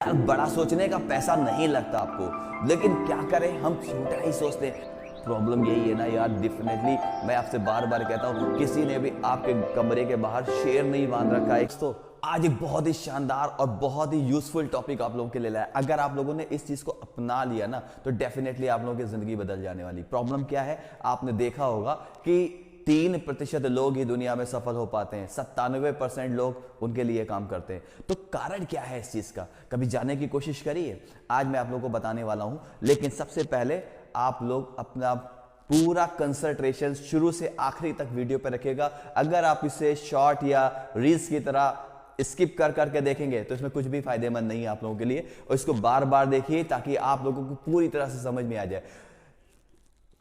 यार बड़ा सोचने का पैसा नहीं लगता आपको, लेकिन क्या करें, हम छोटा ही सोचते हैं। प्रॉब्लम यही है ना यार। डेफिनेटली मैं आपसे बार बार कहता हूँ, किसी ने भी आपके कमरे के बाहर शेर नहीं बांध रखा है। तो आज एक बहुत ही शानदार और बहुत ही यूजफुल टॉपिक आप लोगों के लिए लाया। अगर आप लोगों ने इस चीज को अपना लिया ना, तो डेफिनेटली आप लोगों की जिंदगी बदल जाने वाली। प्रॉब्लम क्या है, आपने देखा होगा कि 3% लोग ही दुनिया में सफल हो पाते हैं, 97% लोग उनके लिए काम करते हैं। तो कारण क्या है इस चीज का, कभी जानने की कोशिश करिए। आज मैं आप लोगों को बताने वाला हूं, लेकिन सबसे पहले आप लोग अपना पूरा कंसंट्रेशन शुरू से आखिरी तक वीडियो पर रखिएगा। अगर आप इसे शॉर्ट या रील्स की तरह स्किप कर करके देखेंगे तो इसमें कुछ भी फायदेमंद नहीं है आप लोगों के लिए, और इसको बार बार देखिए ताकि आप लोगों को पूरी तरह से समझ में आ जाए।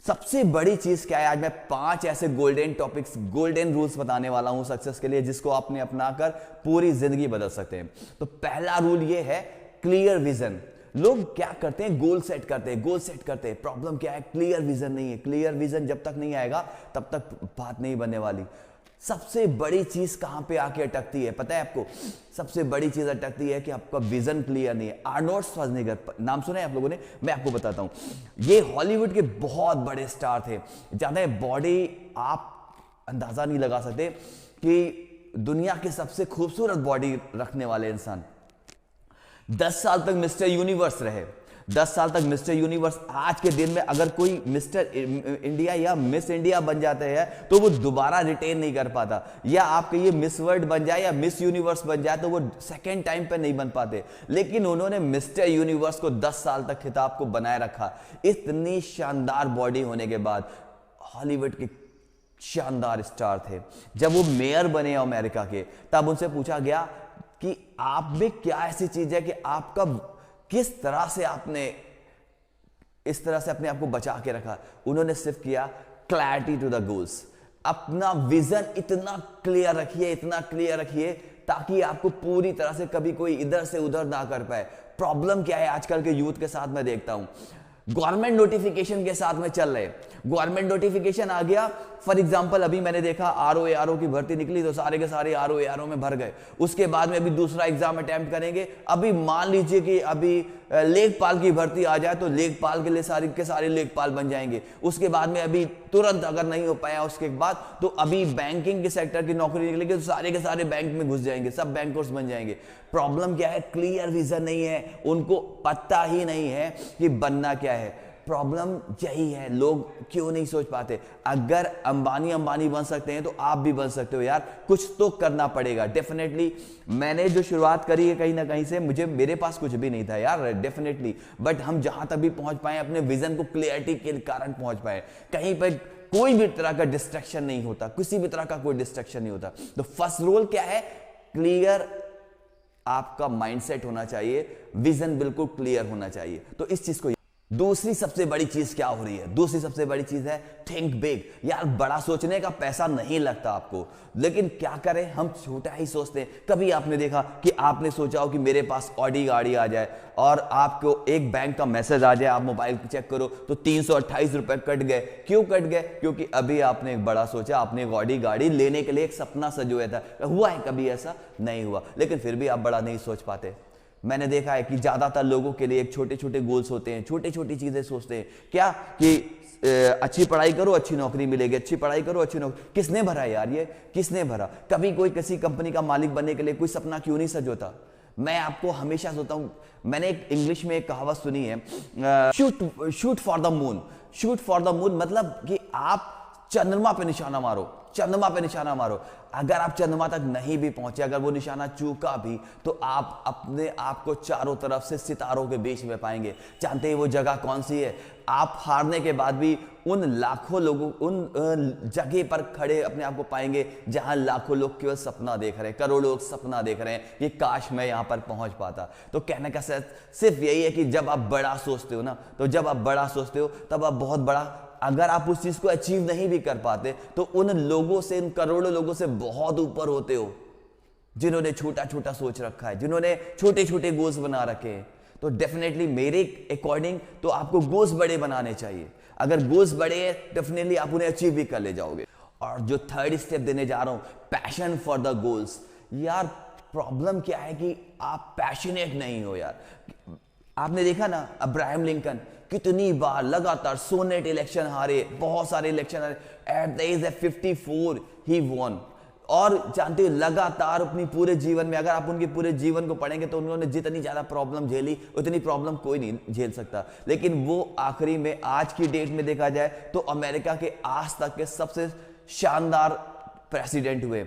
सबसे बड़ी चीज क्या है, आज मैं 5 ऐसे गोल्डन टॉपिक्स, गोल्डन रूल्स बताने वाला हूं सक्सेस के लिए, जिसको आपने अपनाकर पूरी जिंदगी बदल सकते हैं। तो पहला रूल ये है, क्लियर विजन। लोग क्या करते हैं, गोल सेट करते हैं, गोल सेट करते हैं। प्रॉब्लम क्या है, क्लियर विजन नहीं है। क्लियर विजन जब तक नहीं आएगा तब तक बात नहीं बनने वाली। सबसे बड़ी चीज कहां पे आके अटकती है पता है आपको? सबसे बड़ी चीज अटकती है कि आपका विजन क्लियर नहीं है। आर्नोल्ड श्वार्ज़नेगर, नाम सुना है आप लोगों ने? मैं आपको बताता हूं, ये हॉलीवुड के बहुत बड़े स्टार थे। ज्यादा बॉडी आप अंदाजा नहीं लगा सकते कि दुनिया के सबसे खूबसूरत बॉडी रखने वाले इंसान 10 साल तक मिस्टर यूनिवर्स रहे। 10 साल तक मिस्टर यूनिवर्स। आज के दिन में अगर कोई मिस्टर इंडिया या मिस इंडिया बन जाते हैं तो वो दोबारा रिटेन नहीं कर पाता, या आपके ये मिस वर्ल्ड बन जाए या मिस यूनिवर्स बन जाए तो वो सेकेंड टाइम पे नहीं बन पाते। लेकिन उन्होंने मिस्टर यूनिवर्स को 10 साल तक खिताब को बनाए रखा। इतनी शानदार बॉडी होने के बाद हॉलीवुड के शानदार स्टार थे। जब वो मेयर बने अमेरिका के, तब उनसे पूछा गया कि आप में क्या ऐसी चीज है कि आपका किस तरह से आपने इस तरह से अपने आप को बचा के रखा। उन्होंने सिर्फ किया क्लैरिटी टू द गोल्स। अपना विजन इतना क्लियर रखिए, इतना क्लियर रखिए ताकि आपको पूरी तरह से कभी कोई इधर से उधर ना कर पाए। प्रॉब्लम क्या है आजकल के यूथ के साथ मैं देखता हूं, गवर्नमेंट नोटिफिकेशन के साथ में चल रहे। गवर्नमेंट नोटिफिकेशन आ गया, फॉर एग्जांपल अभी मैंने देखा आरओ की भर्ती निकली तो सारे के सारे आरओ में भर गए। उसके बाद में अभी दूसरा एग्जाम अटेम्प्ट करेंगे। अभी मान लीजिए कि अभी लेखपाल की भर्ती आ जाए तो लेखपाल के लिए सारे के सारे लेखपाल बन जाएंगे। उसके बाद में अभी तुरंत अगर नहीं हो पाया उसके बाद तो अभी बैंकिंग के सेक्टर की नौकरी निकलेगी तो सारे के सारे बैंक में घुस जाएंगे, सब बैंकर्स बन जाएंगे। प्रॉब्लम क्या है, क्लियर विजन नहीं है, उनको पता ही नहीं है कि बनना क्या है। प्रॉब्लम यही है, लोग क्यों नहीं सोच पाते। अगर अंबानी बन सकते हैं तो आप भी बन सकते हो यार। कुछ तो करना पड़ेगा डेफिनेटली। मैंने जो शुरुआत करी है कहीं ना कहीं से, मेरे पास कुछ भी नहीं था यार डेफिनेटली, बट हम जहां तक भी पहुंच पाए अपने विजन को क्लियरिटी के कारण पहुंच पाए। कहीं पर कोई भी तरह का डिस्ट्रैक्शन नहीं होता, किसी भी तरह का कोई डिस्ट्रैक्शन नहीं होता। तो फर्स्ट रूल क्या है, क्लियर आपका माइंडसेट होना चाहिए, विजन बिल्कुल क्लियर होना चाहिए। तो इस चीज को, दूसरी सबसे बड़ी चीज क्या हो रही है, दूसरी सबसे बड़ी चीज है थिंक बिग। यार बड़ा सोचने का पैसा नहीं लगता आपको, लेकिन क्या करें, हम छोटा ही सोचते हैं। कभी आपने देखा कि आपने सोचा हो कि मेरे पास ऑडी गाड़ी आ जाए और आपको एक बैंक का मैसेज आ जाए, आप मोबाइल चेक करो तो 328 रुपए कट गए। क्यों कट गए? क्योंकि अभी आपने एक बड़ा सोचा, आपने एक ऑडी गाड़ी लेने के लिए एक सपना सजोया था। हुआ है कभी ऐसा? नहीं हुआ, लेकिन फिर भी आप बड़ा नहीं सोच पाते। मैंने देखा है कि ज्यादातर लोगों के लिए एक छोटे छोटे गोल्स होते हैं, छोटी छोटी चीजें सोचते हैं। क्या कि अच्छी पढ़ाई करो अच्छी नौकरी मिलेगी, अच्छी पढ़ाई करो अच्छी नौकरी। किसने भरा यार ये, किसने भरा? कभी कोई किसी कंपनी का मालिक बनने के लिए कोई सपना क्यों नहीं सजोता? मैं आपको हमेशा सोचता हूं, मैंने एक इंग्लिश में एक कहावत सुनी है, shoot for the moon. Shoot for the moon मतलब कि आप चंद्रमा पे निशाना मारो, चंद्रमा पे निशाना मारो। अगर आप चंद्रमा तक नहीं भी पहुंचे, अगर वो निशाना चूका भी, तो आप अपने आप को चारों तरफ से सितारों के बीच में पाएंगे। जानते हैं वो जगह कौन सी है? आप हारने के बाद भी उन लाखों लोगों, उन जगह पर खड़े अपने आप को पाएंगे जहां लाखों लोग केवल सपना देख रहे हैं, करोड़ों लोग सपना देख रहे हैं कि काश मैं यहां पर पहुंच पाता। तो कहने का सिर्फ यही है कि जब आप बड़ा सोचते हो ना, तो जब आप बड़ा सोचते हो तब आप बहुत बड़ा, अगर आप उस चीज को अचीव नहीं भी कर पाते तो उन लोगों से, इन करोड़ों लोगों से बहुत ऊपर होते हो जिन्होंने छोटा छोटा सोच रखा है, जिन्होंने छोटे छोटे गोल्स बना रखे हैं। तो डेफिनेटली मेरे अकॉर्डिंग तो आपको गोल्स बड़े बनाने चाहिए। अगर गोल्स बड़े हैं डेफिनेटली आप उन्हें अचीव भी कर ले जाओगे। और जो थर्ड स्टेप देने जा रहा हूं, पैशन फॉर द गोल्स। यार प्रॉब्लम क्या है कि आप पैशनेट नहीं हो यार। आपने देखा ना अब्राहम लिंकन कितनी बार लगातार सोनेट इलेक्शन हारे, बहुत सारे इलेक्शन हारे, at the age of 54 he won. और जानते हो लगातार अपनी पूरे जीवन में, अगर आप उनके पूरे जीवन को पढ़ेंगे तो उन्होंने जितनी ज्यादा प्रॉब्लम झेली उतनी प्रॉब्लम कोई नहीं झेल सकता, लेकिन वो आखिरी में आज की डेट में देखा जाए तो अमेरिका के आज तक के सबसे शानदार प्रेसिडेंट हुए।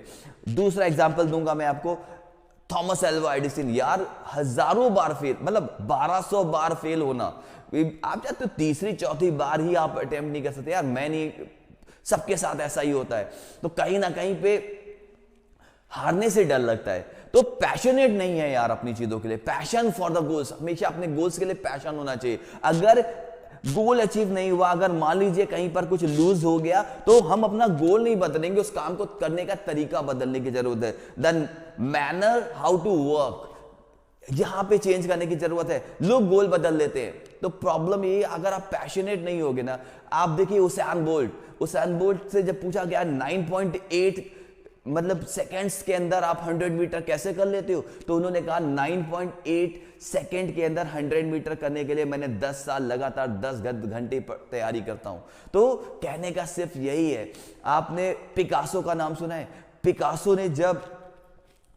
दूसरा एग्जांपल दूंगा मैं आपको, थॉमस एल्वा एडिसन। यार हजारों बार फेल, मतलब 1200 बार फेल होना, आप चाहते हो तीसरी चौथी बार ही आप अटेम्प्ट नहीं कर सकते यार, मैं नहीं, सबके साथ ऐसा ही होता है। तो कहीं ना कहीं पे हारने से डर लगता है, तो पैशनेट नहीं है यार अपनी चीजों के लिए। पैशन फॉर द गोल्स, हमेशा अपने गोल्स के लिए पैशन होना चाहिए। अगर गोल अचीव नहीं हुआ, अगर मान लीजिए कहीं पर कुछ लूज हो गया, तो हम अपना गोल नहीं बदलेंगे, उस काम को करने का तरीका बदलने की जरूरत है। The manner how to work, यहां पे चेंज करने की जरूरत है। लोग गोल बदल लेते हैं, तो प्रॉब्लम ये, अगर आप पैशनेट नहीं होगे ना, आप देखिए उसैन बोल्ट से जब पूछा गया 9.8 मतलब सेकंड्स के अंदर आप 100 मीटर कैसे कर लेते हो, तो उन्होंने कहा 9.8 सेकंड के अंदर 100 मीटर करने के लिए मैंने 10 साल लगातार 10 घंटे तैयारी करता हूं। तो कहने का सिर्फ यही है। आपने पिकासो का नाम सुना है? पिकासो ने जब,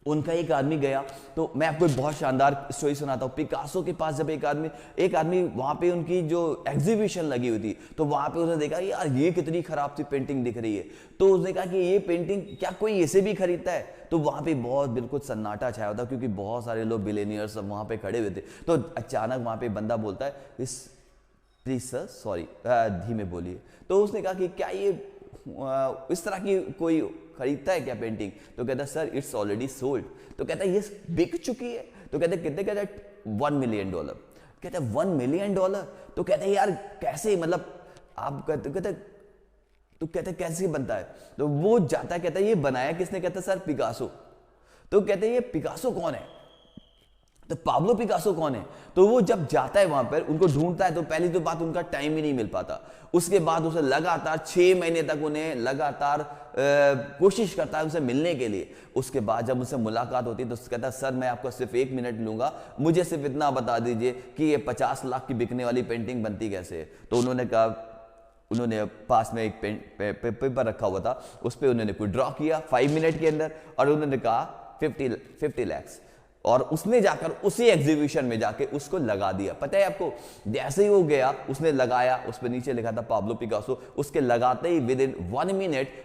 उनका एक आदमी गया, तो मैं आपको एक बहुत शानदार स्टोरी सुनाता हूँ। पिकासो के पास जब एक आदमी वहां पे उनकी जो एग्जीबिशन लगी हुई थी, तो वहां पे उसने देखा यार ये कितनी खराब सी पेंटिंग दिख रही है, तो उसने कहा कि ये पेंटिंग क्या कोई इसे भी खरीदता है? तो वहां पे बहुत बिल्कुल सन्नाटा छाया होता, क्योंकि बहुत सारे लोग बिलियनियर्स वहां पे खड़े हुए थे। तो अचानक वहां पे बंदा बोलता है, प्लीज सर सॉरी, धीमे बोलिए। तो उसने कहा कि क्या ये इस तरह की कोई खरीदता है क्या पेंटिंग? तो कहता सर इट्स ऑलरेडी सोल्ड। तो कहता है ये बिक चुकी है? तो कहते कितने? कहता है $1 मिलियन। कहता है $1 मिलियन? तो कहते हैं यार कैसे, मतलब आप कहते तो कहते कैसे बनता है? तो वो जाता है, कहता है ये बनाया किसने? कहता सर पिकासो। तो कहते हैं ये पिकासो कौन है? तो पाब्लो पिकासो कौन है? तो वो जब जाता है वहां पर, उनको ढूंढता है, तो पहली तो बात उनका टाइम ही नहीं मिल पाता। उसके बाद उसे लगातार 6 महीने तक उन्हें लगातार कोशिश करता है उनसे मिलने के लिए। उसके बाद जब उनसे मुलाकात होती है तो कहता है सर मैं आपको सिर्फ 1 मिनट लूंगा, मुझे सिर्फ इतना बता दीजिए कि ये 50 लाख की बिकने वाली पेंटिंग बनती कैसे है? तो उन्होंने कहा, उन्होंने पास में एक पेपर रखा हुआ था, उस पर उन्होंने कोई ड्रॉ किया 5 मिनट के अंदर, और उन्होंने कहा 50 लाख, और उसने जाकर उसी एग्जीबिशन में जाके उसको लगा दिया। पता है आपको, जैसे ही वो गया उसने लगाया, उस पर नीचे लिखा था पाब्लो पिकासो, उसके लगाते ही विद इन 1 मिनट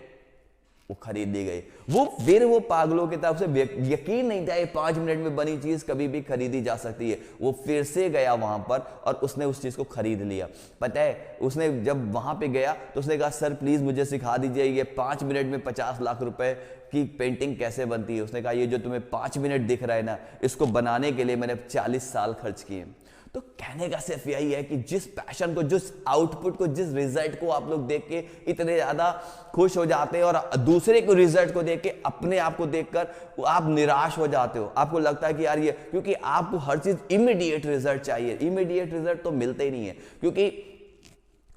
वो खरीद ली गई। वो पागलों की तरफ से यकीन नहीं था ये 5 मिनट में बनी चीज कभी भी खरीदी जा सकती है। वो फिर से गया वहां पर और उसने उस चीज को खरीद लिया। पता है उसने जब वहां पे गया तो उसने कहा सर प्लीज मुझे सिखा दीजिए ये 5 मिनट में 50 लाख रुपए की पेंटिंग कैसे बनती है। उसने कहा ये जो तुम्हें 5 मिनट दिख रहा है ना, इसको बनाने के लिए मैंने 40 साल खर्च किए। तो कहने का सिर्फ यही है कि जिस पैशन को, जिस आउटपुट को, जिस रिजल्ट को आप लोग देख के इतने ज्यादा खुश हो जाते हैं और दूसरे को रिजल्ट को देख के, अपने आप को देखकर आप निराश हो जाते हो। आपको लगता है कि यार ये, क्योंकि आपको हर चीज इमीडिएट रिजल्ट चाहिए। इमीडिएट रिजल्ट तो मिलते ही नहीं है। क्योंकि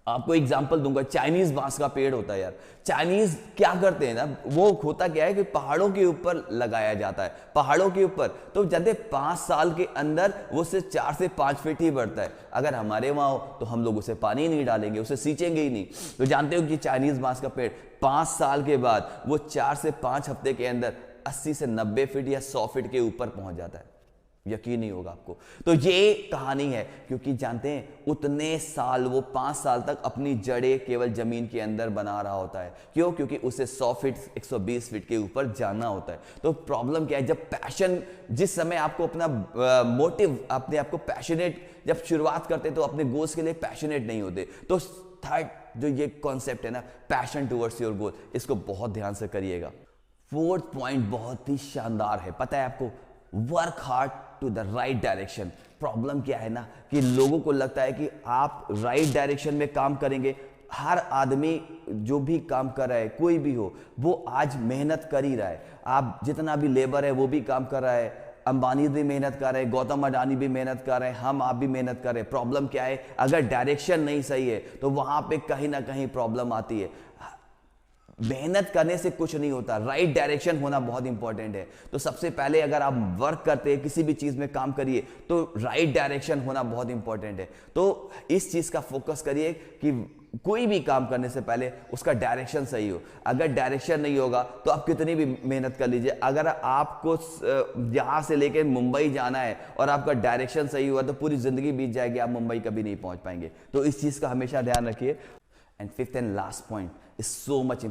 आपको एग्जांपल दूंगा, चाइनीज बांस का पेड़ होता है यार। चाइनीज क्या करते हैं ना, वो होता क्या है कि पहाड़ों के ऊपर लगाया जाता है, पहाड़ों के ऊपर। तो जैसे 5 साल के अंदर वो सिर्फ 4 से 5 फीट ही बढ़ता है। अगर हमारे वहां हो तो हम लोग उसे पानी नहीं डालेंगे, उसे सींचेंगे ही नहीं। तो जानते हो कि चाइनीज बांस का पेड़ 5 साल के बाद वो 4 से 5 हफ्ते के अंदर 80 से 90 फीट या 100 फीट के ऊपर पहुंच जाता है। यकीन नहीं होगा आपको। तो ये कहानी है, क्योंकि जानते हैं उतने साल, वो 5 साल तक अपनी जड़ें केवल जमीन के अंदर बना रहा होता है। क्यों? क्योंकि उसे 100 फीट 120 फीट के ऊपर जाना होता है। तो प्रॉब्लम क्या है, जब पैशन, जिस समय आपको अपना मोटिव, अपने आपको पैशनेट जब शुरुआत करते तो अपने गोल्स के लिए पैशनेट नहीं होते। तो थर्ड जो ये कॉन्सेप्ट है ना, पैशन टुवर्ड्स योर गोल, इसको बहुत ध्यान से करिएगा। 4th पॉइंट बहुत ही शानदार है। पता है आपको, work hard to the right direction. Problem क्या है ना कि लोगों को लगता है कि आप राइट डायरेक्शन में काम करेंगे। हर आदमी जो भी काम कर रहा है, कोई भी हो, वो आज मेहनत कर ही रहा है। आप जितना भी लेबर है वो भी काम कर रहा है, अंबानी भी मेहनत कर रहे हैं, गौतम अडानी भी मेहनत कर रहे हैं, हम आप भी मेहनत कर रहे हैं। प्रॉब्लम क्या है, अगर डायरेक्शन नहीं सही है तो वहां पे कहीं ना कहीं प्रॉब्लम आती है। मेहनत करने से कुछ नहीं होता, राइट डायरेक्शन होना बहुत इंपॉर्टेंट है। तो सबसे पहले अगर आप वर्क करते हैं, किसी भी चीज में काम करिए, तो राइट डायरेक्शन होना बहुत इंपॉर्टेंट है। तो इस चीज का फोकस करिए कि कोई भी काम करने से पहले उसका डायरेक्शन सही हो। अगर डायरेक्शन नहीं होगा तो आप कितनी भी मेहनत कर लीजिए, अगर आपको यहां से लेके मुंबई जाना है और आपका डायरेक्शन सही हुआ तो पूरी जिंदगी बीत जाएगी, आप मुंबई कभी नहीं पहुंच पाएंगे। तो इस चीज का हमेशा ध्यान रखिए। And fifth and last point is so much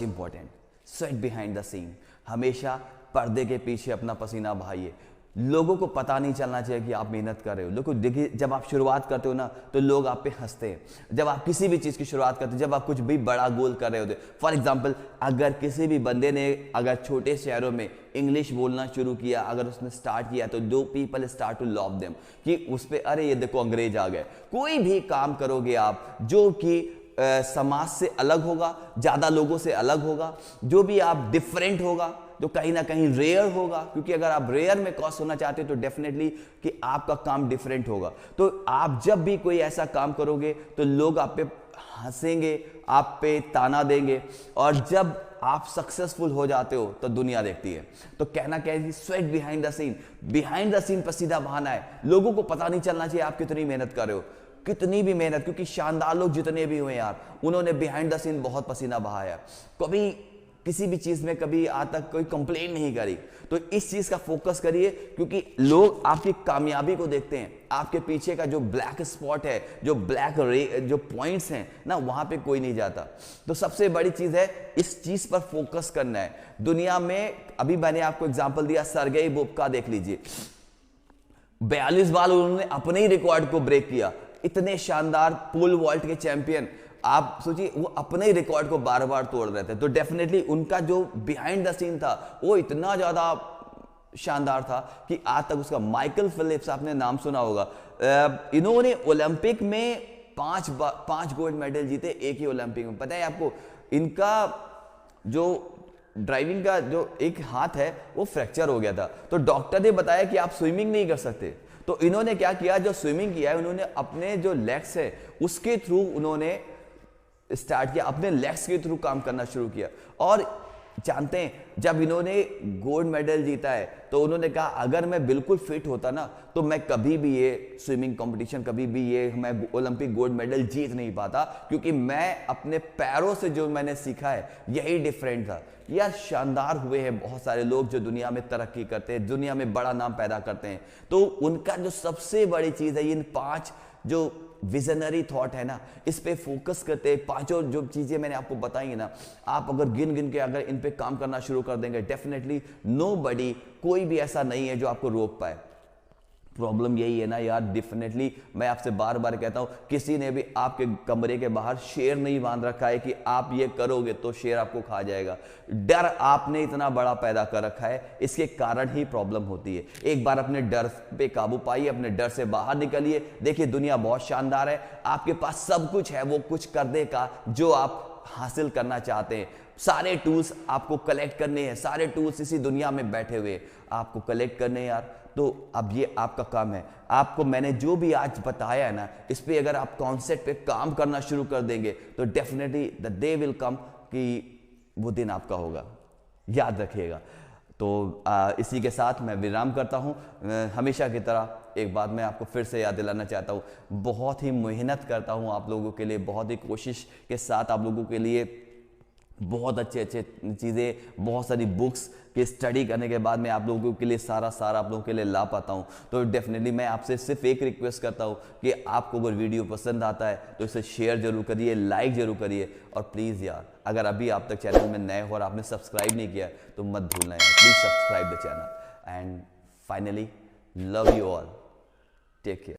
important, sweat behind the scene. हमेशा पर्दे के पीछे अपना पसीना बहाइए। लोगों को पता नहीं चलना चाहिए कि आप मेहनत कर रहे हो। लोगों देखिए, जब आप शुरुआत करते हो ना तो लोग आप पे हंसते हैं। जब आप किसी भी चीज़ की शुरुआत करते हो, जब आप कुछ भी बड़ा गोल कर रहे होते, फॉर एग्जांपल अगर किसी भी बंदे ने अगर छोटे शहरों में इंग्लिश बोलना शुरू किया, अगर उसने स्टार्ट किया, तो दो people start to love them कि उस पर अरे ये देखो अंग्रेज आ गए। कोई भी काम करोगे आप जो कि समाज से अलग होगा, ज़्यादा लोगों से अलग होगा, जो भी आप डिफरेंट होगा, जो कहीं ना कहीं रेयर होगा, क्योंकि अगर आप रेयर में क्रॉस होना चाहते हो तो डेफिनेटली कि आपका काम डिफरेंट होगा। तो आप जब भी कोई ऐसा काम करोगे तो लोग आप पे हंसेंगे, आप पे ताना देंगे, और जब आप सक्सेसफुल हो जाते हो तो दुनिया देखती है। तो कहना क्या है, स्वेट बिहाइंड द सीन पसीना बहाना है। लोगों को पता नहीं चलना चाहिए आप कितनी मेहनत कर रहे हो, कितनी भी मेहनत, क्योंकि शानदार लोग जितने भी हुए यार, उन्होंने बिहाइंड द सीन बहुत पसीना बहाया। कभी किसी भी चीज में कभी आज तक कोई कंप्लेन नहीं करी। तो इस चीज का फोकस करिए, क्योंकि लोग आपकी कामयाबी को देखते हैं, आपके पीछे का जो ब्लैक स्पॉट है, जो जो पॉइंट्स हैं ना, वहां पे कोई नहीं जाता। तो सबसे बड़ी चीज है इस चीज पर फोकस करना है। दुनिया में अभी मैंने आपको एग्जांपल दिया, सर्गेई बुबका देख लीजिए, 42 बार उन्होंने अपने ही रिकॉर्ड को ब्रेक किया। इतने शानदार पोल वॉल्ट के चैंपियन, आप सोचिए वो अपने ही रिकॉर्ड को बार बार तोड़ रहे थे। तो डेफिनेटली उनका जो बिहाइंड द सीन था वो इतना ज्यादा शानदार था कि आज तक उसका माइकल फिलिप्स, आपने नाम सुना होगा, इन्होंने ओलंपिक में 5 गोल्ड मेडल जीते एक ही ओलंपिक में। पता है आपको, इनका जो ड्राइविंग का जो एक हाथ है वो फ्रैक्चर हो गया था। तो डॉक्टर ने बताया कि आप स्विमिंग नहीं कर सकते। तो इन्होंने क्या किया, जो स्विमिंग किया है उन्होंने अपने जो लेग्स है उसके थ्रू उन्होंने स्टार्ट किया, अपने लेग्स के थ्रू काम करना शुरू किया। और जानते हैं, जब इन्होंने गोल्ड मेडल जीता है तो उन्होंने कहा अगर मैं बिल्कुल फिट होता ना तो मैं कभी भी ये स्विमिंग कंपटीशन, कभी भी ये मैं ओलंपिक गोल्ड मेडल जीत नहीं पाता, क्योंकि मैं अपने पैरों से जो मैंने सीखा है यही डिफरेंट था। यार शानदार हुए हैं बहुत सारे लोग जो दुनिया में तरक्की करते हैं, दुनिया में बड़ा नाम पैदा करते हैं। तो उनका जो सबसे बड़ी चीज है, इन 5 जो विजनरी थॉट है ना, इस पे फोकस करते हैं। 5 जो चीजें मैंने आपको बताई है ना, आप अगर गिन गिन के अगर इन पे काम करना शुरू कर देंगे, डेफिनेटली नोबडी, कोई भी ऐसा नहीं है जो आपको रोक पाए। प्रॉब्लम यही है ना यार, डेफिनेटली मैं आपसे बार बार कहता हूं, किसी ने भी आपके कमरे के बाहर शेर नहीं बांध रखा है कि आप ये करोगे तो शेर आपको खा जाएगा। डर आपने इतना बड़ा पैदा कर रखा है, इसके कारण ही प्रॉब्लम होती है। एक बार अपने डर पे काबू पाइए, अपने डर से बाहर निकलिए। देखिए दुनिया बहुत शानदार है, आपके पास सब कुछ है वो कुछ करने का जो आप हासिल करना चाहते हैं। सारे टूल्स आपको कलेक्ट करने हैं, सारे टूल्स इसी दुनिया में बैठे हुए आपको कलेक्ट करने हैं यार। तो अब ये आपका काम है। आपको मैंने जो भी आज बताया है ना, इस पे अगर आप कॉन्सेप्ट पे काम करना शुरू कर देंगे तो definitely the day will come कि वो दिन आपका होगा, याद रखिएगा। तो इसी के साथ मैं विराम करता हूँ। हमेशा की तरह एक बात मैं आपको फिर से याद दिलाना चाहता हूँ, बहुत ही मेहनत करता हूँ आप लोगों के लिए, बहुत ही कोशिश के साथ आप लोगों के लिए बहुत अच्छे चीज़ें, बहुत सारी बुक्स की स्टडी करने के बाद मैं आप लोगों के लिए सारा आप लोगों के लिए ला पाता हूँ। तो डेफिनेटली मैं आपसे सिर्फ एक रिक्वेस्ट करता हूँ कि आपको अगर वीडियो पसंद आता है तो इसे शेयर जरूर करिए, लाइक जरूर करिए, और प्लीज़ यार अगर अभी आप तक चैनल में नए हो और आपने सब्सक्राइब नहीं किया तो मत भूलना यार, please subscribe the channel. And finally love you all, take care.